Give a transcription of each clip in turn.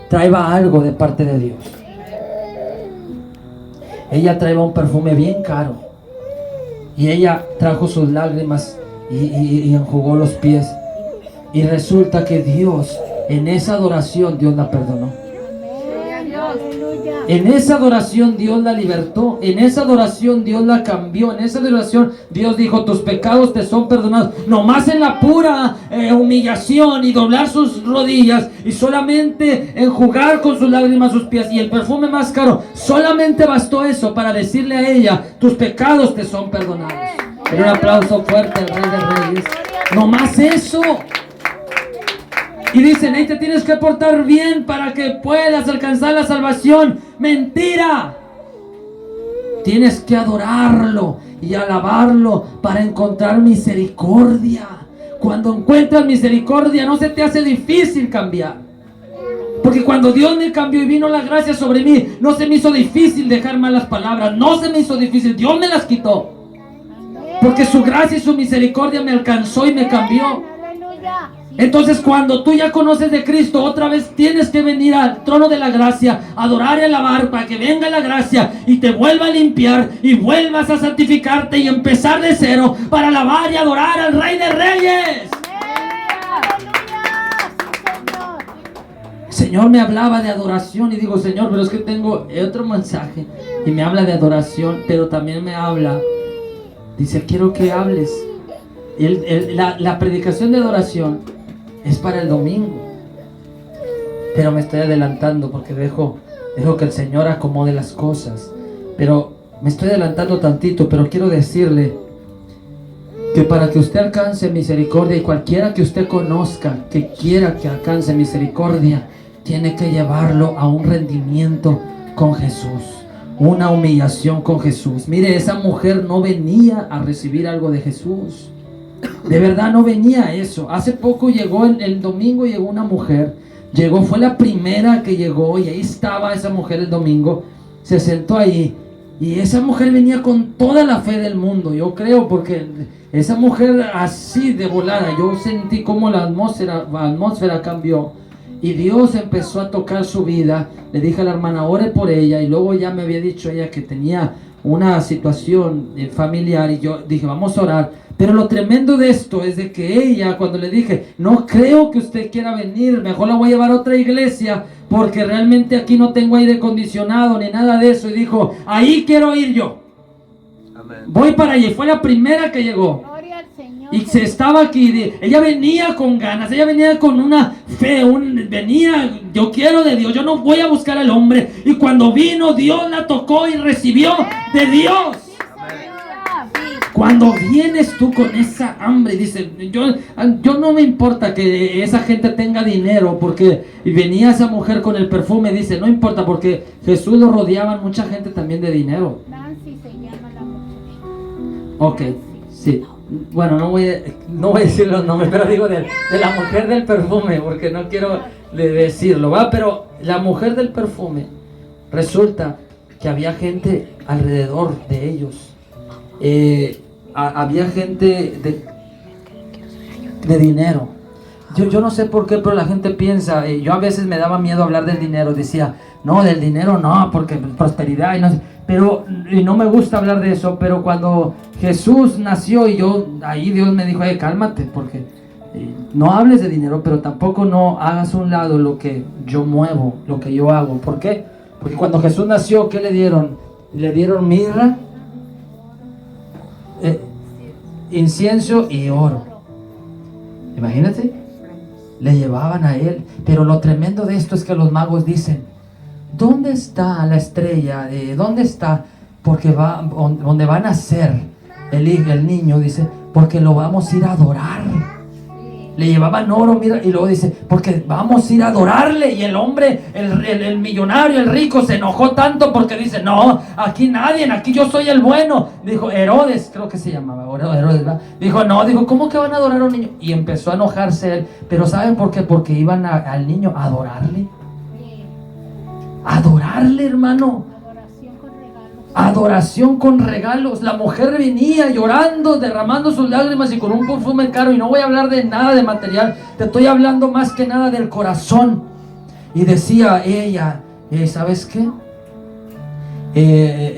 traía algo de parte de Dios. Ella traía un perfume bien caro. Y ella trajo sus lágrimas y enjugó los pies. Y resulta que Dios, en esa adoración, Dios la perdonó. En esa adoración Dios la libertó. En esa adoración Dios la cambió. En esa adoración Dios dijo: tus pecados te son perdonados. Nomás en la pura humillación y doblar sus rodillas y solamente enjugar con sus lágrimas sus pies y el perfume más caro, solamente bastó eso para decirle a ella: tus pecados te son perdonados. Pero un aplauso fuerte al Rey de Reyes. Nomás eso. Y dicen: hey, te tienes que portar bien para que puedas alcanzar la salvación. ¡Mentira! Tienes que adorarlo y alabarlo para encontrar misericordia. Cuando encuentras misericordia, no se te hace difícil cambiar. Porque cuando Dios me cambió y vino la gracia sobre mí, no se me hizo difícil dejar malas palabras. No se me hizo difícil, Dios me las quitó. Porque su gracia y su misericordia me alcanzó y me cambió. Entonces, cuando tú ya conoces de Cristo, otra vez tienes que venir al trono de la gracia, adorar y alabar para que venga la gracia y te vuelva a limpiar y vuelvas a santificarte y empezar de cero para alabar y adorar al Rey de Reyes. El Señor me hablaba de adoración y digo: Señor, pero es que tengo otro mensaje. Y me habla de adoración, pero también me habla, dice: quiero que hables. La predicación de adoración es para el domingo, pero me estoy adelantando porque dejo que el Señor acomode las cosas. Pero me estoy adelantando tantito, pero quiero decirle que para que usted alcance misericordia, y cualquiera que usted conozca que quiera que alcance misericordia, tiene que llevarlo a un rendimiento con Jesús, una humillación con Jesús. Mire, esa mujer no venía a recibir algo de Jesús. De verdad no venía a eso. Hace poco llegó, el domingo llegó una mujer. Fue la primera que llegó y ahí estaba esa mujer el domingo. Se sentó ahí y esa mujer venía con toda la fe del mundo. Yo creo, porque esa mujer así de volada, yo sentí como la atmósfera cambió. Y Dios empezó a tocar su vida. Le dije a la hermana: ore por ella. Y luego ya me había dicho ella que tenía una situación familiar. Y yo dije: vamos a orar. Pero lo tremendo de esto es de que ella, cuando le dije: no creo que usted quiera venir, mejor la voy a llevar a otra iglesia, porque realmente aquí no tengo aire acondicionado ni nada de eso. Y dijo: ahí quiero ir yo. Amén. Voy para allá. Y fue la primera que llegó. Gloria al Señor. Y se estaba aquí. Ella venía con ganas, ella venía con una fe, venía: yo quiero de Dios, yo no voy a buscar al hombre. Y cuando vino, Dios la tocó y recibió de Dios. Cuando vienes tú con esa hambre, dice: yo no me importa que esa gente tenga dinero, porque venía esa mujer con el perfume, dice: no importa, porque Jesús lo rodeaba mucha gente también de dinero. Nancy se llama la mujer. Ok, sí. Bueno, no voy a decir los nombres, pero digo de la mujer del perfume, porque no quiero decirlo, ¿va? Pero la mujer del perfume, resulta que había gente alrededor de ellos. Había gente de dinero. Yo no sé por qué, pero la gente piensa, yo a veces me daba miedo hablar del dinero. Decía: no, del dinero no, porque prosperidad y no sé. Pero, y no me gusta hablar de eso. Pero cuando Jesús nació y ahí Dios me dijo: cálmate, porque no hables de dinero, pero tampoco no hagas a un lado lo que yo muevo, lo que yo hago. ¿Por qué? Porque cuando Jesús nació, ¿qué le dieron? Le dieron mirra, incienso y oro. Imagínate, le llevaban a él. Pero lo tremendo de esto es que los magos dicen: ¿dónde está la estrella? ¿Dónde está? Porque donde va a nacer el niño, dice, porque lo vamos a ir a adorar. Le llevaban oro, mira, y luego dice: porque vamos a ir a adorarle. Y el hombre, el millonario, el rico, se enojó tanto porque dice: no, aquí nadie, aquí yo soy el bueno. Dijo Herodes, creo que se llamaba Herodes, ¿verdad? Dijo, ¿cómo que van a adorar a un niño? Y empezó a enojarse él. Pero ¿saben por qué? Porque iban al niño a adorarle. Adorarle, hermano. Adoración con regalos. La mujer venía llorando, derramando sus lágrimas y con un perfume caro. Y no voy a hablar de nada de material, te estoy hablando más que nada del corazón. Y decía ella, ¿sabes qué?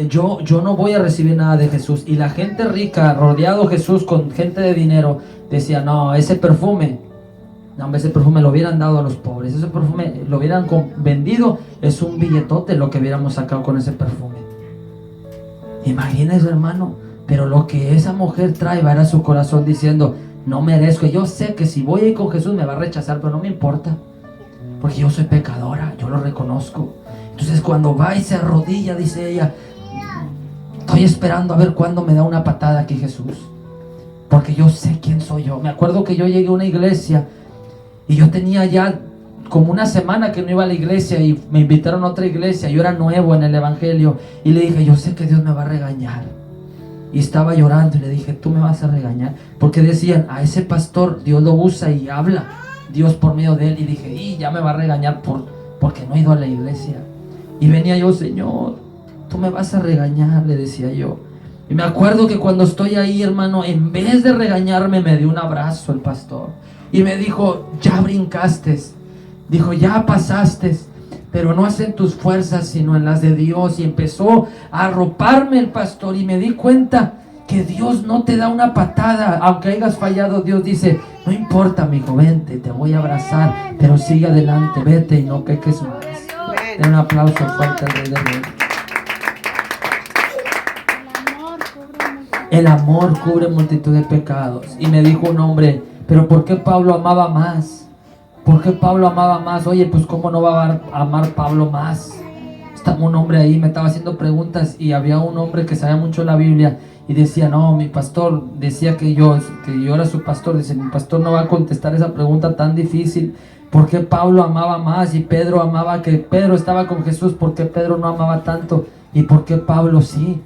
Yo no voy a recibir nada de Jesús. Y la gente rica, rodeado Jesús con gente de dinero, decía, no, ese perfume lo hubieran dado a los pobres, ese perfume lo hubieran vendido, es un billetote lo que hubiéramos sacado con ese perfume. Imagínense, hermano, pero lo que esa mujer trae era su corazón diciendo, no merezco, yo sé que si voy a ir con Jesús me va a rechazar, pero no me importa, porque yo soy pecadora, yo lo reconozco. Entonces cuando va y se arrodilla, dice ella, estoy esperando a ver cuándo me da una patada aquí Jesús, porque yo sé quién soy yo. Me acuerdo que yo llegué a una iglesia y yo tenía ya como una semana que no iba a la iglesia y me invitaron a otra iglesia. Yo era nuevo en el evangelio y le dije, yo sé que Dios me va a regañar. Y estaba llorando y le dije, tú me vas a regañar, porque decían, a ese pastor Dios lo usa y habla Dios por medio de él. Y dije, y ya me va a regañar porque no he ido a la iglesia. Y venía yo, Señor, tú me vas a regañar, le decía yo. Y me acuerdo que cuando estoy ahí, hermano, en vez de regañarme, me dio un abrazo el pastor y me dijo, ya brincaste, dijo, ya pasaste, pero no es en tus fuerzas sino en las de Dios. Y empezó a arroparme el pastor y me di cuenta que Dios no te da una patada aunque hayas fallado. Dios dice, no importa, mijo, vente, te voy a abrazar, pero sigue adelante, vete y no peques más. Den un aplauso fuerte al Rey de Reyes. El amor cubre multitud de pecados. Y me dijo un hombre, pero ¿por qué Pablo amaba más? ¿Por qué Pablo amaba más? Oye, pues ¿cómo no va a amar Pablo más? Estaba un hombre ahí, me estaba haciendo preguntas y había un hombre que sabía mucho la Biblia y decía, no, mi pastor decía que yo era su pastor. Dice, mi pastor no va a contestar esa pregunta tan difícil. ¿Por qué Pablo amaba más y Pedro amaba, que Pedro estaba con Jesús? ¿Por qué Pedro no amaba tanto? ¿Y por qué Pablo sí?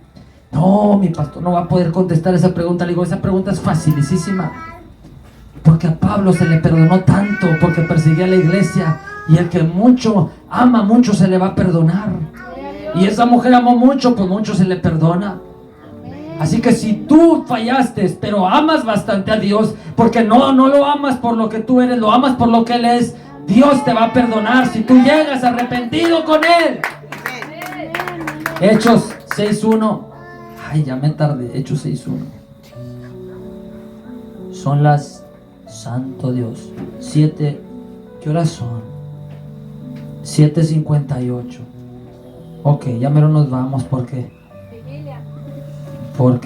No, mi pastor no va a poder contestar esa pregunta. Le digo, esa pregunta es facilísima. Porque a Pablo se le perdonó tanto, porque perseguía a la iglesia. Y el que mucho ama, mucho se le va a perdonar. Y esa mujer amó mucho, pues mucho se le perdona. Así que si tú fallaste, pero amas bastante a Dios, porque no lo amas por lo que tú eres, lo amas por lo que Él es, Dios te va a perdonar si tú llegas arrepentido con Él. Hechos 6:1. Ay, ya me tardé. Hechos 6:1. Son las... Santo Dios. 7. ¿Qué horas son? 7:58. Ok, ya mero nos vamos porque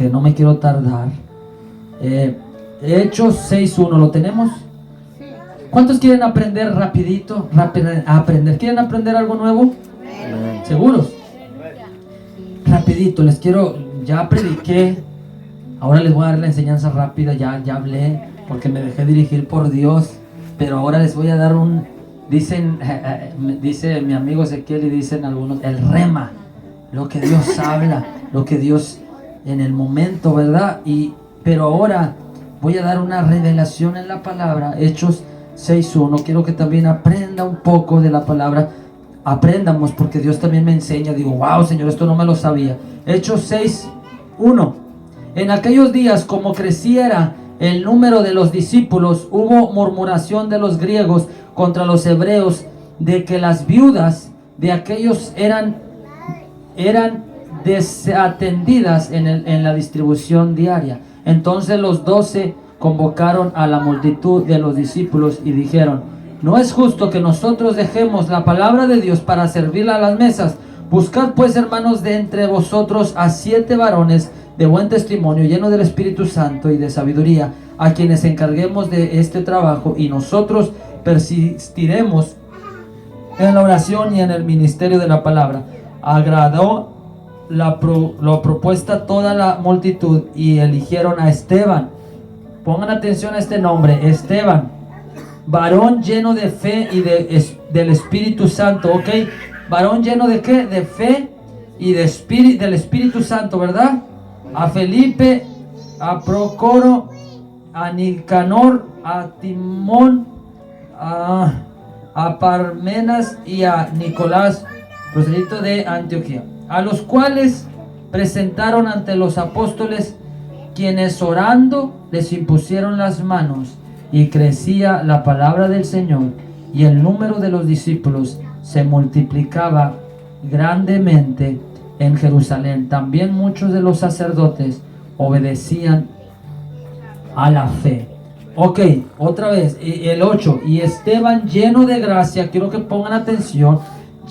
no me quiero tardar. Hechos 6:1, ¿lo tenemos? ¿Cuántos quieren aprender rapidito? Aprender. ¿Quieren aprender algo nuevo? ¿Seguros? Rapidito, les quiero, ya prediqué, ahora les voy a dar la enseñanza rápida, ya hablé, porque me dejé dirigir por Dios, pero ahora les voy a dar dice mi amigo Ezequiel y dicen algunos, el rema, lo que Dios habla, lo que Dios en el momento, ¿verdad? Pero ahora voy a dar una revelación en la palabra, Hechos 6:1. Quiero que también aprenda un poco de la palabra, aprendamos, porque Dios también me enseña. Digo, wow, Señor, esto no me lo sabía. Hechos 6:1. En aquellos días, como creciera el número de los discípulos, hubo murmuración de los griegos contra los hebreos, de que las viudas de aquellos eran desatendidas en la distribución diaria. Entonces los 12 convocaron a la multitud de los discípulos y dijeron, no es justo que nosotros dejemos la palabra de Dios para servirla a las mesas. Buscad pues, hermanos, de entre vosotros a 7 varones de buen testimonio, llenos del Espíritu Santo y de sabiduría, a quienes encarguemos de este trabajo, y nosotros persistiremos en la oración y en el ministerio de la palabra. Agradó la propuesta toda la multitud y eligieron a Esteban. Pongan atención a este nombre, Esteban, varón lleno de fe y del Espíritu Santo, ¿ok? Varón lleno de ¿qué? De fe y del Espíritu Santo, ¿verdad? A Felipe, a Procoro, a Nicanor, a Timón, a Parmenas y a Nicolás, procedente de Antioquía, a los cuales presentaron ante los apóstoles, quienes orando les impusieron las manos, y crecía la palabra del Señor, y el número de los discípulos se multiplicaba grandemente en Jerusalén. También muchos de los sacerdotes obedecían a la fe. Ok, otra vez, el 8. Y Esteban, lleno de gracia, quiero que pongan atención,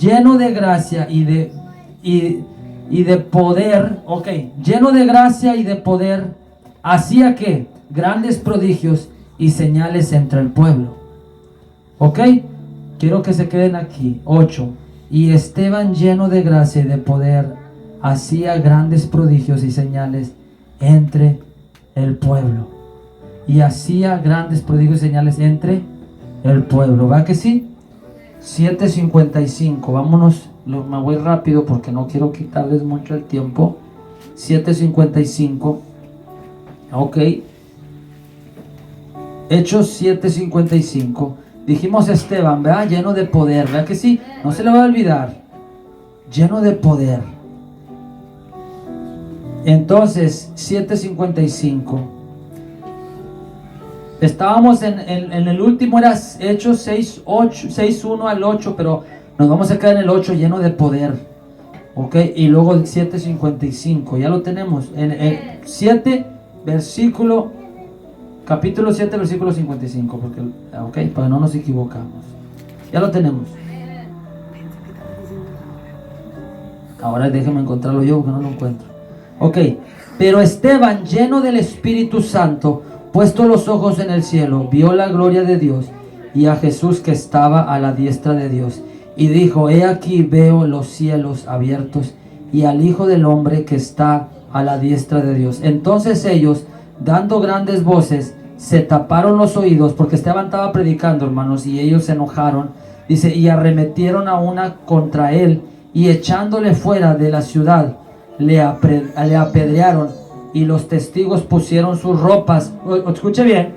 lleno de gracia y de poder, ok, lleno de gracia y de poder, hacía que grandes prodigios y señales entre el pueblo. Ok, quiero que se queden aquí. 8. Y Esteban, lleno de gracia y de poder, hacía grandes prodigios y señales entre el pueblo. Y hacía grandes prodigios y señales entre el pueblo. ¿Va que sí? 7:55. Vámonos, me voy rápido porque no quiero quitarles mucho el tiempo. 7:55. Ok. Hechos 7:55. Dijimos Esteban, ¿verdad? Lleno de poder, ¿verdad que sí? No se le va a olvidar. Lleno de poder. Entonces, 7:55. Estábamos en el último, era Hechos 6:1 al 8, pero nos vamos a quedar en el 8, lleno de poder. Ok, y luego el 7:55, ya lo tenemos. En el 7, capítulo 7, versículo 55, porque, ok, para no nos equivocamos. Ya lo tenemos. Ahora déjenme encontrarlo yo porque no lo encuentro. Ok, pero Esteban, lleno del Espíritu Santo, puesto los ojos en el cielo, vio la gloria de Dios y a Jesús que estaba a la diestra de Dios. Y dijo, he aquí veo los cielos abiertos y al Hijo del Hombre que está a la diestra de Dios. Entonces ellos, dando grandes voces, se taparon los oídos, porque Esteban estaba predicando, hermanos, y ellos se enojaron. Dice, y arremetieron a una contra él, y echándole fuera de la ciudad, le apedrearon. Y los testigos pusieron sus ropas, escuche bien,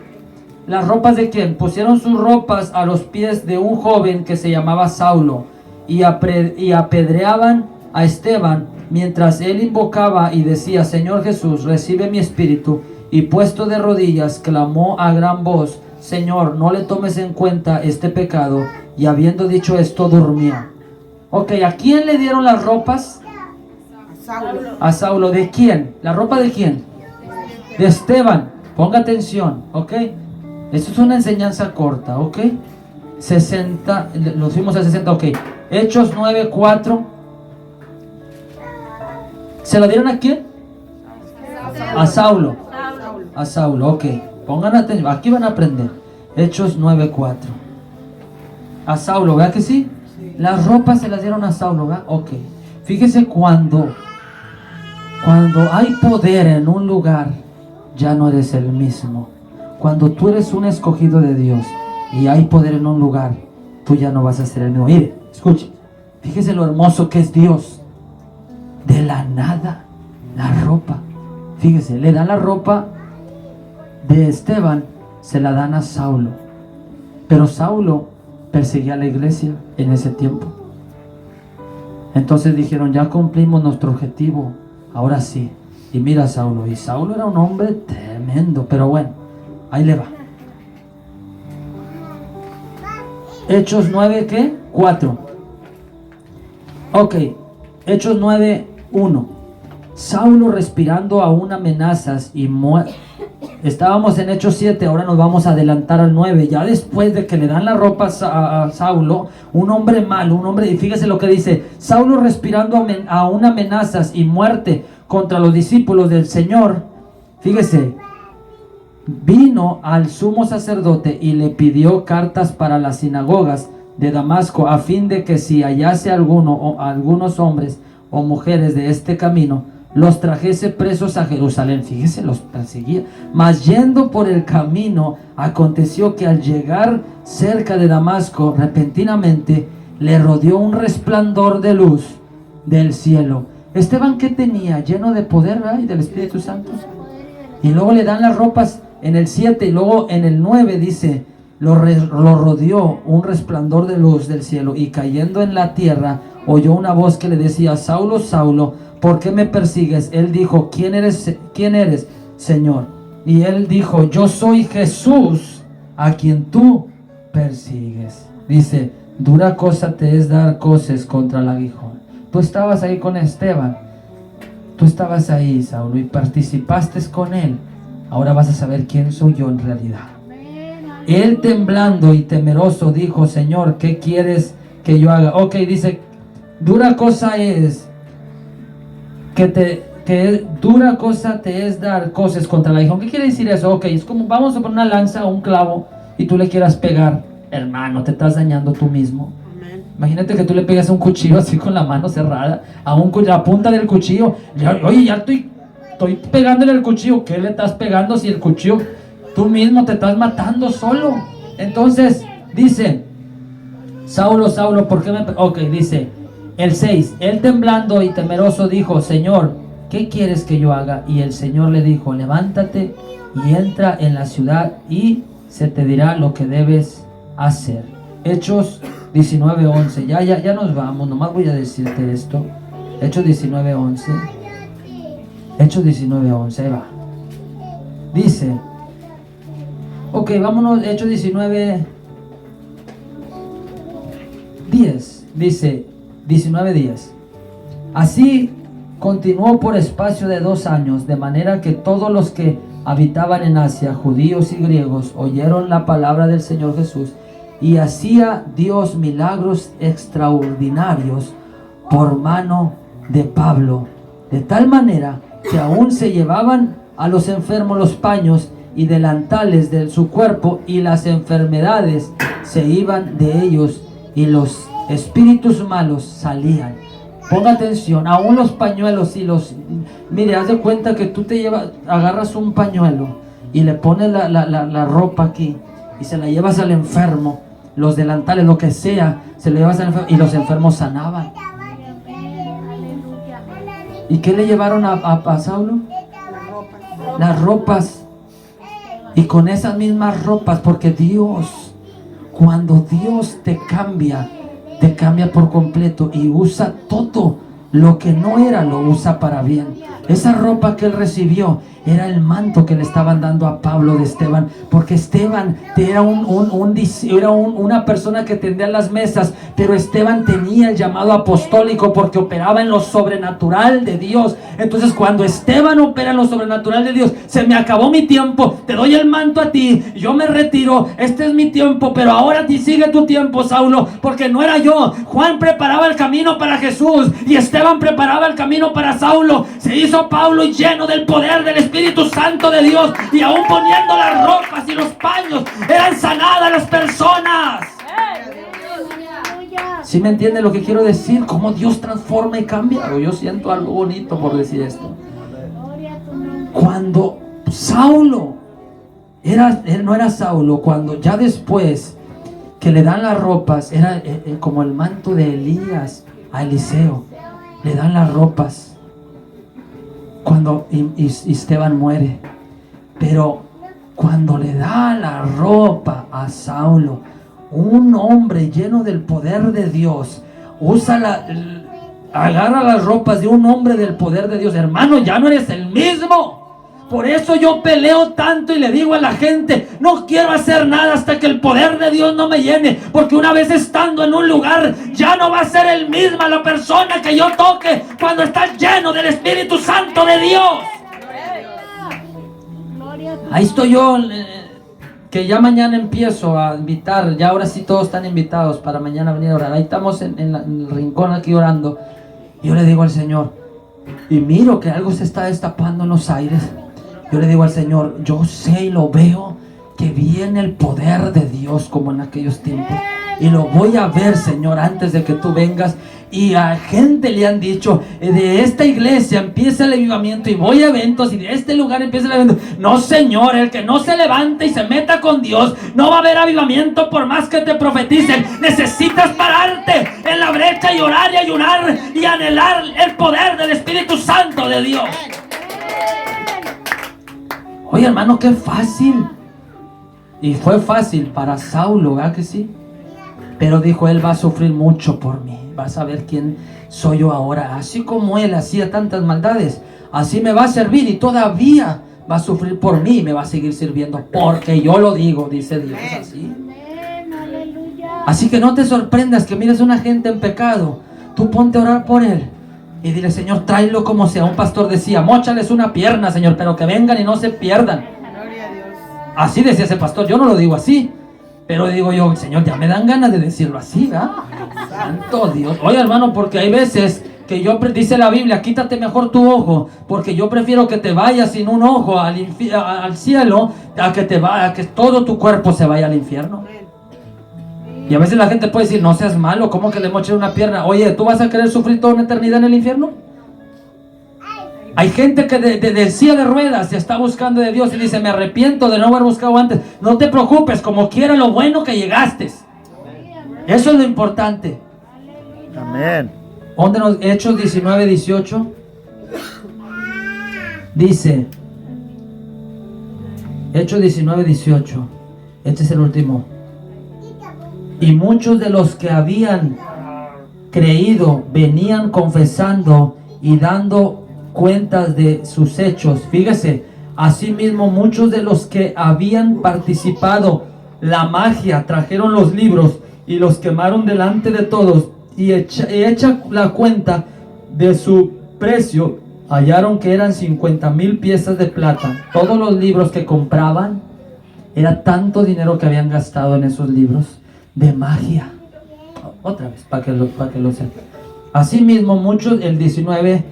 ¿las ropas de quién? Pusieron sus ropas a los pies de un joven que se llamaba Saulo, y apedreaban a Esteban, mientras él invocaba y decía, Señor Jesús, recibe mi espíritu. Y puesto de rodillas, clamó a gran voz, Señor, no le tomes en cuenta este pecado. Y habiendo dicho esto, durmió. Ok, ¿a quién le dieron las ropas? A Saulo. ¿De quién? ¿La ropa de quién? De Esteban. Ponga atención, ok. Esto es una enseñanza corta, ok. 60, los fuimos a 60, ok. Hechos 9:4. ¿Se la dieron a quién? A Saulo. A Saulo, ok. Pongan atención, aquí van a aprender. Hechos 9:4. A Saulo, ¿verdad que sí? Las ropas se las dieron a Saulo, ¿verdad? Ok. Fíjese cuando hay poder en un lugar, ya no eres el mismo. Cuando tú eres un escogido de Dios y hay poder en un lugar, tú ya no vas a ser el mismo. Mire, escuche, fíjese lo hermoso que es Dios. De la nada, la ropa. Fíjese, le dan la ropa de Esteban, se la dan a Saulo. Pero Saulo perseguía a la iglesia en ese tiempo. Entonces dijeron, ya cumplimos nuestro objetivo. Ahora sí. Y mira a Saulo. Y Saulo era un hombre tremendo. Pero bueno, ahí le va. Hechos 9, ¿qué? 4. Ok. Hechos 9:1. Saulo respirando aún amenazas y estábamos en Hechos 7, ahora nos vamos a adelantar al 9. Ya después de que le dan la ropa a Saulo, un hombre malo, y fíjese lo que dice, Saulo respirando aún amenazas y muerte contra los discípulos del Señor, fíjese, vino al sumo sacerdote y le pidió cartas para las sinagogas de Damasco, a fin de que si hallase algunos hombres o mujeres de este camino, los trajese presos a Jerusalén. Fíjese, los perseguía. Mas yendo por el camino, aconteció que al llegar cerca de Damasco, repentinamente le rodeó un resplandor de luz del cielo. Esteban, ¿qué tenía? Lleno de poder, ¿verdad? Y del Espíritu Santo. Y luego le dan las ropas en el 7, y luego en el 9 dice, lo rodeó un resplandor de luz del cielo, y cayendo en la tierra, oyó una voz que le decía, Saulo, Saulo, ¿por qué me persigues? Él dijo, ¿quién eres, Señor? Y él dijo, yo soy Jesús, a quien tú persigues. Dice, Dura cosa te es dar coces contra el aguijón. Tú estabas ahí con Esteban. Tú estabas ahí, Saulo, y participaste con él. Ahora vas a saber quién soy yo en realidad. Él, temblando y temeroso, dijo: Señor, ¿qué quieres que yo haga? Ok, dice, dura cosa es dura cosa te es dar coces contra el aguijón. ¿Qué quiere decir eso? Ok, es como vamos a poner una lanza o un clavo y tú le quieras pegar. Hermano, te estás dañando tú mismo. Imagínate que tú le pegas un cuchillo así con la mano cerrada a la punta del cuchillo. Oye, ya estoy pegándole el cuchillo. ¿Qué le estás pegando si el cuchillo tú mismo te estás matando solo? Entonces dice: Saulo, Saulo, ¿por qué me...? Ok, dice el 6. Él, temblando y temeroso, dijo: Señor, ¿qué quieres que yo haga? Y el Señor le dijo: levántate y entra en la ciudad y se te dirá lo que debes hacer. Hechos 19:11. Ya nos vamos, nomás voy a decirte esto. Hechos 19:11. Hechos 19:11, ahí va. Dice, ok, vámonos, Hechos 19:10. Dice, 19:10. Así continuó por espacio de 2 años, de manera que todos los que habitaban en Asia, judíos y griegos, oyeron la palabra del Señor Jesús. Y hacía Dios milagros extraordinarios por mano de Pablo, de tal manera que aún se llevaban a los enfermos los paños y delantales de su cuerpo, y las enfermedades se iban de ellos y los espíritus malos salían. Ponga atención, aún los pañuelos y los... Mire, haz de cuenta que tú agarras un pañuelo y le pones la ropa aquí y se la llevas al enfermo, los delantales, lo que sea, se lo llevas al enfermo y los enfermos sanaban. ¿Y qué le llevaron a Saulo? Las ropas. Y con esas mismas ropas, porque Dios, cuando Dios te cambia por completo y usa todo lo que no era, lo usa para bien. Esa ropa que él recibió era el manto que le estaban dando a Pablo de Esteban, porque Esteban era una persona que tendía las mesas, pero Esteban tenía el llamado apostólico porque operaba en lo sobrenatural de Dios. Entonces, cuando Esteban opera en lo sobrenatural de Dios, se me acabó mi tiempo, te doy el manto a ti, yo me retiro, este es mi tiempo, pero ahora ti sigue tu tiempo, Saulo, porque no era yo. Juan preparaba el camino para Jesús y Esteban preparaba el camino para Saulo. Se hizo Pablo lleno del poder del Espíritu Santo de Dios, y aún poniendo las ropas y los paños eran sanadas las personas. ¿Sí me entiende lo que quiero decir? Cómo Dios transforma y cambia. Yo siento algo bonito por decir esto. Cuando Saulo él no era Saulo, cuando ya después que le dan las ropas, era como el manto de Elías a Eliseo, le dan las ropas cuando Esteban muere. Pero cuando le da la ropa a Saulo, un hombre lleno del poder de Dios, agarra las ropas de un hombre del poder de Dios. Hermano, ya no eres el mismo. Por eso yo peleo tanto y le digo a la gente: no quiero hacer nada hasta que el poder de Dios no me llene, porque una vez estando en un lugar, ya no va a ser el mismo la persona que yo toque cuando está lleno del Espíritu Santo de Dios. Ahí estoy yo, que ya mañana empiezo a invitar. Ya ahora sí todos están invitados para mañana venir a orar. Ahí estamos en el rincón aquí orando. Yo le digo al Señor, y miro que algo se está destapando en los aires. Yo le digo al Señor, yo sé y lo veo, que viene el poder de Dios como en aquellos tiempos. Y lo voy a ver, Señor, antes de que tú vengas. Y a gente le han dicho, de esta iglesia empieza el avivamiento y voy a eventos, y de este lugar empieza el evento. No, Señor, el que no se levante y se meta con Dios, no va a haber avivamiento por más que te profeticen. Necesitas pararte en la brecha y orar y ayunar y anhelar el poder del Espíritu Santo de Dios. Oye, hermano, qué fácil. Y fue fácil para Saulo, ¿verdad que sí? Pero dijo, él va a sufrir mucho por mí. Vas a ver quién soy yo ahora. Así como él hacía tantas maldades, así me va a servir, y todavía va a sufrir por mí y me va a seguir sirviendo, porque yo lo digo, dice Dios. Así. Así que no te sorprendas que mires a una gente en pecado. Tú ponte a orar por él y dile: Señor, tráelo como sea. Un pastor decía: móchales una pierna, Señor, pero que vengan y no se pierdan. Así decía ese pastor. Yo no lo digo así, pero digo yo: Señor, ya me dan ganas de decirlo así, ¿verdad? Santo Dios. Oye, hermano, porque hay veces que dice la Biblia: quítate mejor tu ojo, porque yo prefiero que te vayas sin un ojo al cielo a que todo tu cuerpo se vaya al infierno. Y a veces la gente puede decir: no seas malo, ¿cómo que le mochen una pierna? Oye, ¿tú vas a querer sufrir toda una eternidad en el infierno? Hay gente que de silla de ruedas se está buscando de Dios y dice: me arrepiento de no haber buscado antes. No te preocupes, como quiera, lo bueno que llegaste. Eso es lo importante. Amén. Hechos 19:18 dice, Hechos 19:18, este es el último: y muchos de los que habían creído venían confesando y dando cuentas de sus hechos. Fíjese, asimismo muchos de los que habían participado la magia trajeron los libros y los quemaron delante de todos, y hecha la cuenta de su precio, hallaron que eran 50,000 piezas de plata. Todos los libros que compraban, era tanto dinero que habían gastado en esos libros de magia. Otra vez, para que lo sepan. Asimismo, muchos, el 19,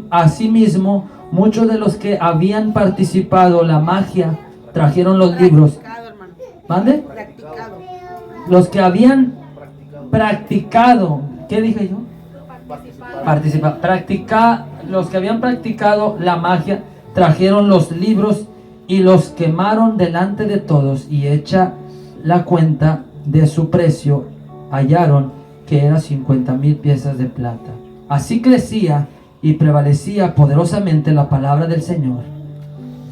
asimismo, muchos de los que habían participado la magia trajeron los libros. ¿Mande? Los que habían practicado, ¿qué dije yo? Los que habían practicado la magia trajeron los libros y los quemaron delante de todos, y hecha la cuenta de su precio, hallaron que era 50,000 piezas de plata. Así crecía y prevalecía poderosamente la palabra del Señor.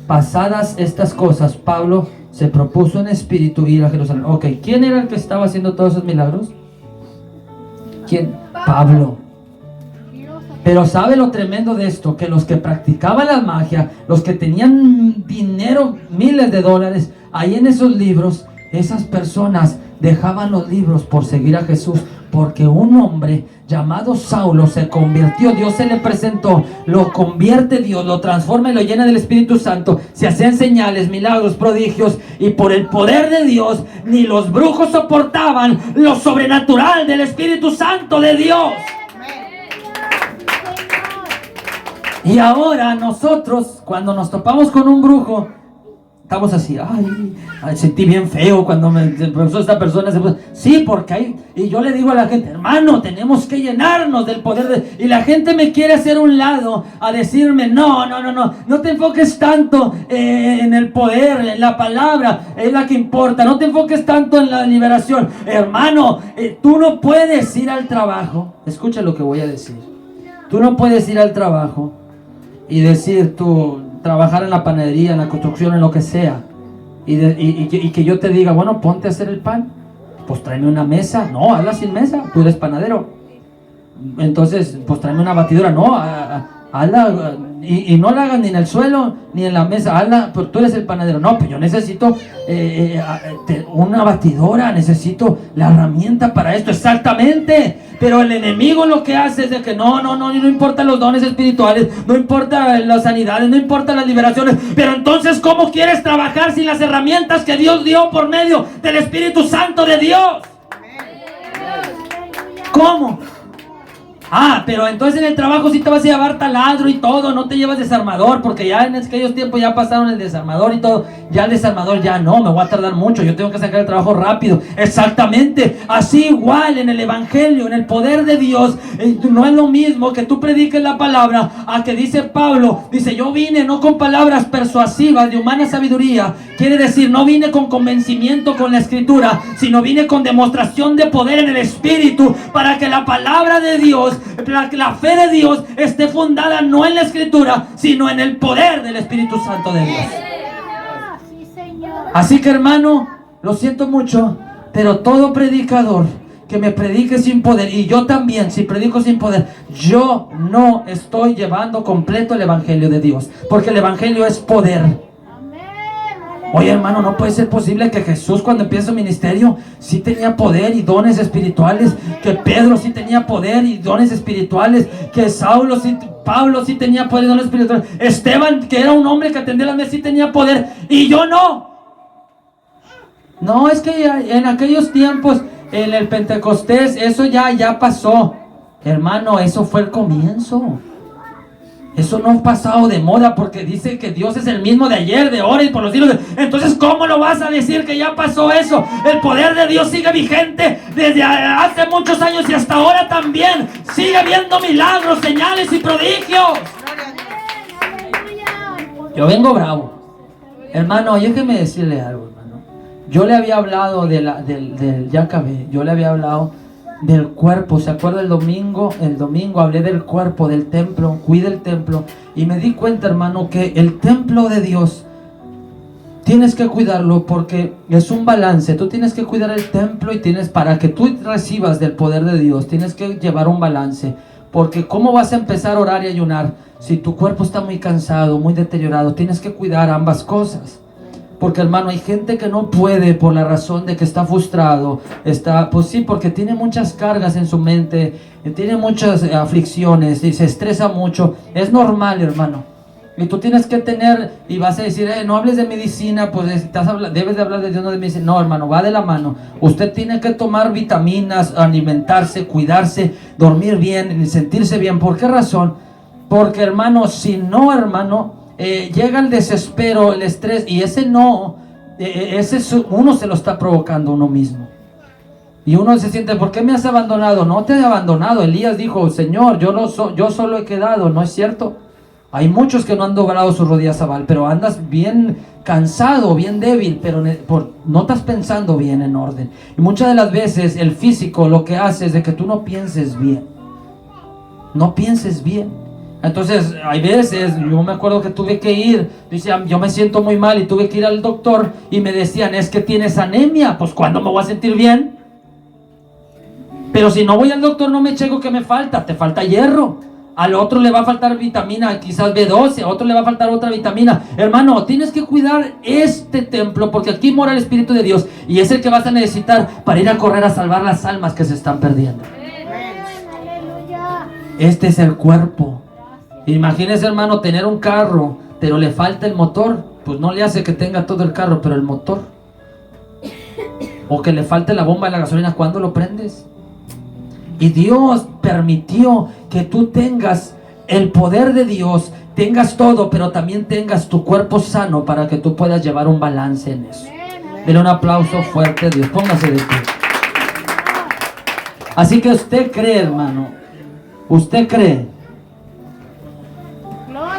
Pasadas estas cosas, Pablo se propuso en espíritu ir a Jerusalén. Ok, ¿quién era el que estaba haciendo todos esos milagros? ¿Quién? Pablo. Pero ¿sabe lo tremendo de esto? Que los que practicaban la magia, los que tenían dinero, miles de dólares, ahí en esos libros, esas personas dejaban los libros por seguir a Jesús, porque un hombre llamado Saulo se convirtió. Dios se le presentó, lo convierte Dios, lo transforma y lo llena del Espíritu Santo. Se hacían señales, milagros, prodigios, y por el poder de Dios ni los brujos soportaban lo sobrenatural del Espíritu Santo de Dios. Y ahora nosotros, cuando nos topamos con un brujo, estamos así: ay, sentí bien feo cuando me profesó esta persona. Sí, porque hay, y yo le digo a la gente: hermano, tenemos que llenarnos del poder y la gente me quiere hacer un lado a decirme: no te enfoques tanto en el poder, en la palabra, es la que importa, no te enfoques tanto en la liberación. Hermano, tú no puedes ir al trabajo, escucha lo que voy a decir, tú no puedes ir al trabajo y decir tú, trabajar en la panadería, en la construcción, en lo que sea, y que yo te diga: bueno, ponte a hacer el pan, pues tráeme una mesa. No, hazla sin mesa, tú eres panadero. Entonces, pues tráeme una batidora. No, hazla, y no la hagas ni en el suelo ni en la mesa, hazla, pero tú eres el panadero. No, pues yo necesito una batidora, necesito la herramienta para esto. Exactamente. Pero el enemigo lo que hace es de que no importa los dones espirituales, no importa las sanidades, no importa las liberaciones. Pero entonces, ¿cómo quieres trabajar sin las herramientas que Dios dio por medio del Espíritu Santo de Dios? ¿Cómo? Pero entonces en el trabajo sí te vas a llevar taladro y todo, no te llevas desarmador, porque ya en aquellos tiempos ya pasaron el desarmador y todo. Ya el desarmador ya no, me voy a tardar mucho, yo tengo que sacar el trabajo rápido. Exactamente, así igual en el evangelio, en el poder de Dios, no es lo mismo que tú prediques la palabra a que dice Pablo, dice: yo vine no con palabras persuasivas de humana sabiduría. Quiere decir, no vine con convencimiento con la escritura, sino vine con demostración de poder en el Espíritu, para que la palabra de Dios, la fe de Dios esté fundada no en la escritura, sino en el poder del Espíritu Santo de Dios. Así que, hermano, lo siento mucho, pero todo predicador que me predique sin poder, y yo también, si predico sin poder, yo no estoy llevando completo el evangelio de Dios, porque el evangelio es poder. Oye, hermano, no puede ser posible que Jesús, cuando empieza su ministerio, sí tenía poder y dones espirituales, que Pedro sí tenía poder y dones espirituales, que Pablo sí tenía poder y dones espirituales, Esteban, que era un hombre que atendía las mesas, sí tenía poder, y yo no. No, es que en aquellos tiempos, en el Pentecostés, eso ya pasó. Hermano, eso fue el comienzo. Eso no ha pasado de moda, porque dice que Dios es el mismo de ayer, de ahora y por los siglos. Entonces, ¿cómo lo vas a decir que ya pasó eso? El poder de Dios sigue vigente desde hace muchos años y hasta ahora también. Sigue habiendo milagros, señales y prodigios. Yo vengo bravo. Hermano, déjeme decirle algo, hermano. Yo le había hablado ya acabé. Yo le había hablado del cuerpo. ¿Se acuerda el domingo? El domingo hablé del cuerpo, del templo. Cuida el templo. Y me di cuenta, hermano, que el templo de Dios tienes que cuidarlo, porque es un balance. Tú tienes que cuidar el templo, y para que tú recibas del poder de Dios, tienes que llevar un balance. Porque ¿cómo vas a empezar a orar y ayunar si tu cuerpo está muy cansado, muy deteriorado? Tienes que cuidar ambas cosas. Porque, hermano, hay gente que no puede por la razón de que está frustrado. Pues sí, porque tiene muchas cargas en su mente, tiene muchas aflicciones y se estresa mucho. Es normal, hermano. Y tú tienes que tener, y vas a decir, no hables de medicina, pues debes de hablar de Dios, no de medicina. No, hermano, va de la mano. Usted tiene que tomar vitaminas, alimentarse, cuidarse, dormir bien, sentirse bien. ¿Por qué razón? Porque, hermano, si no, hermano, llega el desespero, el estrés, y uno se lo está provocando uno mismo. Y uno se siente, ¿por qué me has abandonado? No te he abandonado. Elías dijo, Señor, yo solo he quedado. ¿No es cierto? Hay muchos que no han doblado sus rodillas a Baal, pero andas bien cansado, bien débil, pero no estás pensando bien en orden. Y muchas de las veces el físico lo que hace es de que tú no pienses bien. No pienses bien. Entonces, hay veces, yo me acuerdo que tuve que ir, decía, yo me siento muy mal y tuve que ir al doctor y me decían, es que tienes anemia. Pues, ¿cuándo me voy a sentir bien? Pero si no voy al doctor, no me checo que me falta. Te falta hierro. Al otro le va a faltar vitamina, quizás B12, a otro le va a faltar otra vitamina. Hermano, tienes que cuidar este templo, porque aquí mora el Espíritu de Dios y es el que vas a necesitar para ir a correr a salvar las almas que se están perdiendo. Este es el cuerpo. Imagínese, hermano, tener un carro, pero le falta el motor. Pues no le hace que tenga todo el carro, pero el motor. O que le falte la bomba de la gasolina, ¿cuándo lo prendes? Y Dios permitió que tú tengas el poder de Dios, tengas todo, pero también tengas tu cuerpo sano para que tú puedas llevar un balance en eso. Denle un aplauso fuerte a Dios. Póngase de pie. Así que usted cree, hermano, usted cree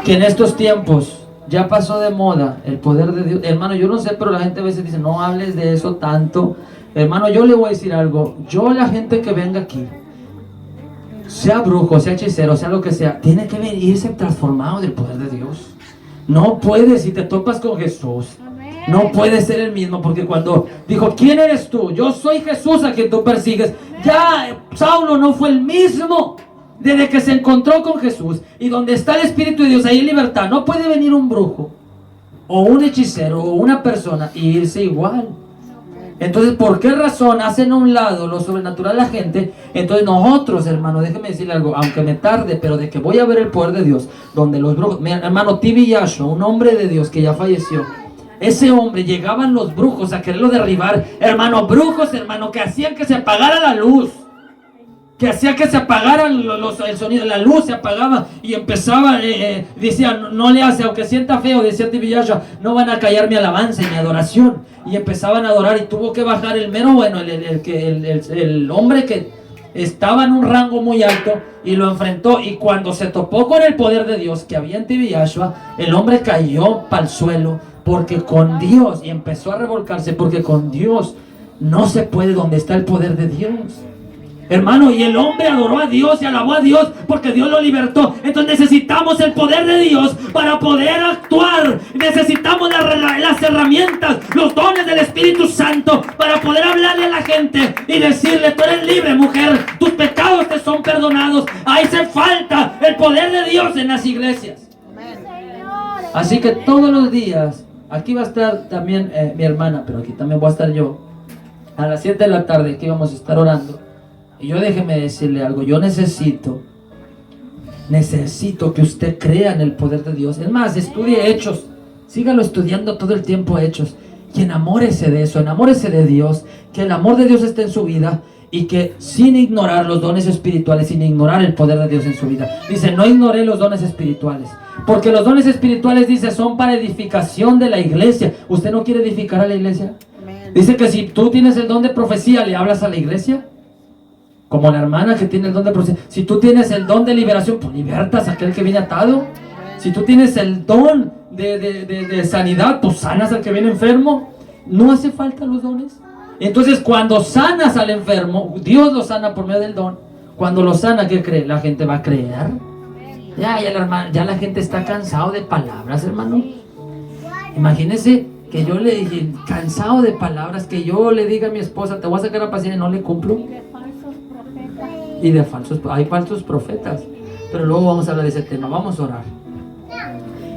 que en estos tiempos ya pasó de moda el poder de Dios. Hermano, yo no sé, pero la gente a veces dice, no hables de eso tanto. Hermano, yo le voy a decir algo. La gente que venga aquí, sea brujo, sea hechicero, sea lo que sea, tiene que irse transformado del poder de Dios. No puedes, si te topas con Jesús, no puedes ser el mismo, porque cuando dijo, ¿quién eres tú? Yo soy Jesús a quien tú persigues. Ya Saulo no fue el mismo desde que se encontró con Jesús. Y donde está el Espíritu de Dios, ahí hay libertad. No puede venir un brujo o un hechicero o una persona y irse igual. Entonces, ¿por qué razón hacen a un lado lo sobrenatural la gente? Entonces nosotros, hermano, déjeme decirle algo, aunque me tarde, pero de que voy a ver el poder de Dios, donde los brujos, mi hermano T.B. Yashua, un hombre de Dios que ya falleció, ese hombre, llegaban los brujos a quererlo derribar, hermano, brujos, hermano, que hacían que se apagara la luz, que hacía que se apagara el sonido, la luz se apagaba y empezaba, decía, no le hace, aunque sienta feo, decía T.B. Yashua, no van a callar mi alabanza y mi adoración. Y empezaban a adorar y tuvo que bajar el mero bueno, el hombre que estaba en un rango muy alto y lo enfrentó. Y cuando se topó con el poder de Dios que había en T.B. Yashua, el hombre cayó para el suelo, porque con Dios, y empezó a revolcarse, porque con Dios no se puede donde está el poder de Dios. Hermano, y el hombre adoró a Dios y alabó a Dios porque Dios lo libertó. Entonces necesitamos el poder de Dios para poder actuar. Necesitamos las herramientas, los dones del Espíritu Santo para poder hablarle a la gente y decirle, tú eres libre, mujer, tus pecados te son perdonados. Ahí hace falta el poder de Dios en las iglesias. Así que todos los días aquí va a estar también mi hermana, pero aquí también voy a estar yo. A las 7 de la tarde aquí vamos a estar orando. Y yo déjeme decirle algo, yo necesito que usted crea en el poder de Dios. Es más, estudie Hechos, sígalo estudiando todo el tiempo Hechos. Y enamórese de eso, enamórese de Dios, que el amor de Dios esté en su vida. Y que sin ignorar los dones espirituales, sin ignorar el poder de Dios en su vida. Dice, no ignoré los dones espirituales. Porque los dones espirituales, dice, son para edificación de la iglesia. ¿Usted no quiere edificar a la iglesia? Dice que si tú tienes el don de profecía, ¿le hablas a la iglesia? Como la hermana que tiene el don de profecía. Si tú tienes el don de liberación, pues libertas a aquel que viene atado. Si tú tienes el don de sanidad, pues sanas al que viene enfermo. No hace falta los dones. Entonces cuando sanas al enfermo, Dios lo sana por medio del don. Cuando lo sana, ¿qué cree? La gente va a creer. Ya la gente está cansado de palabras, hermano. Imagínese que yo le dije, cansado de palabras, que yo le diga a mi esposa, te voy a sacar a pasear y no le cumplo. Y de falsos, hay falsos profetas. Pero luego vamos a hablar de ese tema, vamos a orar.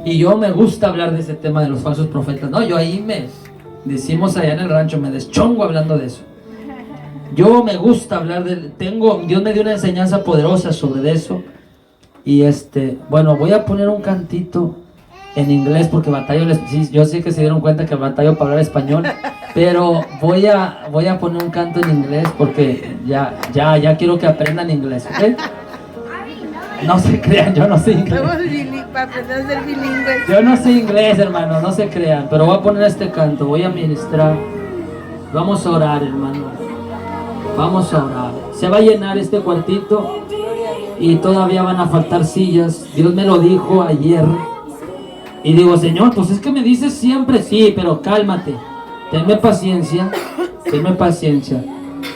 Y yo me gusta hablar de ese tema de los falsos profetas. No, yo ahí decimos allá en el rancho, me deschongo hablando de eso. Yo me gusta hablar Dios me dio una enseñanza poderosa sobre eso. Y bueno, voy a poner un cantito en inglés porque batallo, yo sé que se dieron cuenta que batallo para hablar español, pero voy a poner un canto en inglés porque ya quiero que aprendan inglés, ¿ok? No se crean, yo no sé inglés. Para aprender a ser bilingües. Yo no sé inglés, hermano, no se crean, pero voy a poner este canto, voy a ministrar. Vamos a orar, hermano. Vamos a orar. Se va a llenar este cuartito y todavía van a faltar sillas. Dios me lo dijo ayer. Y digo, Señor, pues es que me dices siempre, sí, pero cálmate. Tenme paciencia, tenme paciencia.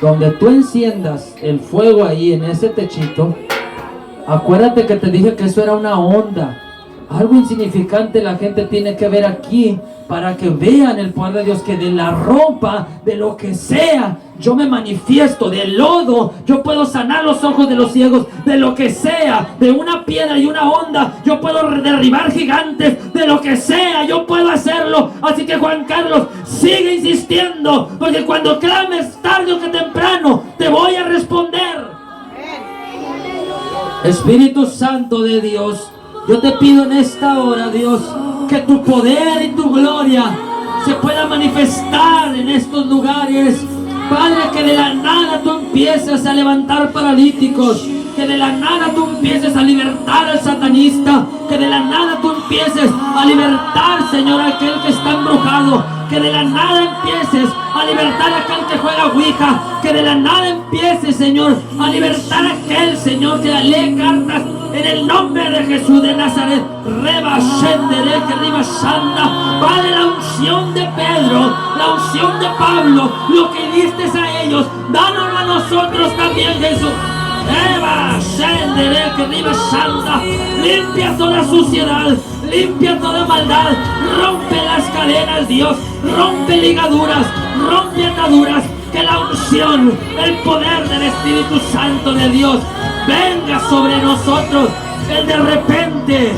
Donde tú enciendas el fuego ahí en ese techito, acuérdate que te dije que eso era una onda. Algo insignificante la gente tiene que ver aquí para que vean el poder de Dios, que de la ropa, de lo que sea, yo me manifiesto, del lodo, yo puedo sanar los ojos de los ciegos, de lo que sea, de una piedra y una onda, yo puedo derribar gigantes, de lo que sea, yo puedo hacerlo. Así que Juan Carlos, sigue insistiendo, porque cuando clames tarde o que temprano, te voy a responder. Espíritu Santo de Dios, yo te pido en esta hora, Dios, que tu poder y tu gloria se pueda manifestar en estos lugares. Padre, que de la nada tú empieces a levantar paralíticos, que de la nada tú empieces a libertar al satanista, que de la nada tú empieces a libertar, Señor, a aquel que está embrujado, que de la nada empieces a libertar a aquel que juega ouija, que de la nada empieces, Señor, a libertar a aquel, Señor, que lee cartas en el nombre de Jesús de Nazaret. Reba Shendere, que Riba Shanda. Padre, la unción de Pedro, la unción de Pablo, lo que diste a ellos, dánoslo a nosotros también, Jesús. Eva, Shendere, que Riba Shanda. Limpia toda suciedad, limpia toda maldad, rompe las cadenas, Dios, rompe ligaduras, rompe ataduras. Que la unción, el poder del Espíritu Santo de Dios venga sobre nosotros. El de repente,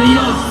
Dios.